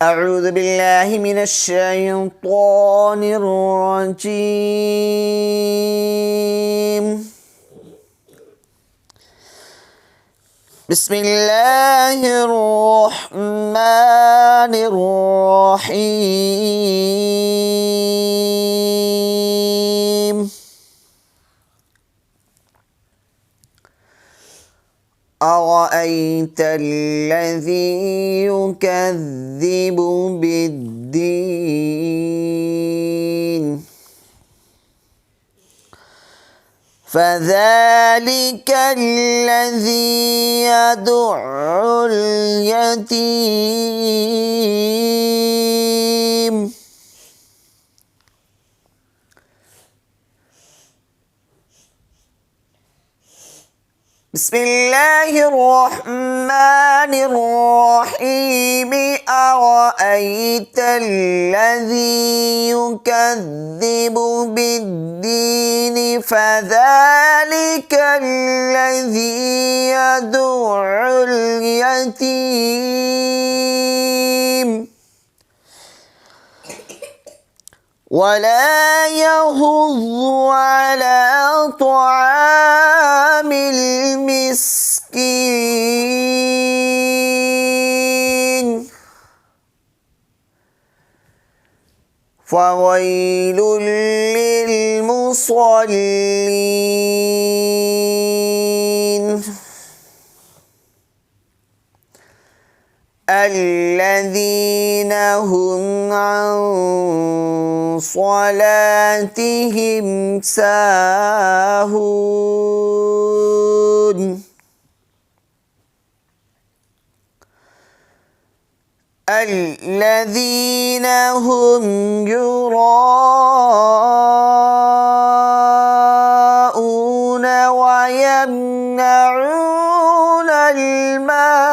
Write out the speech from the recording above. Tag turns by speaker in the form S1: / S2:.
S1: أعوذ بالله من الشيطان الرجيم. بسم الله الرحمن الرحيم. أرأيت الذي يكذب بالدين فذلك الذي يدع اليتيم بسم الله الرحمن الرحيم. أرأيت الذي يكذب بالدين فذلك الذي يدع اليتيم ولا يحض على طعام المسكين فويل للمصلين الذين هم عن صلاتهم ساهون الذين هم يراءون ويمنعون الماء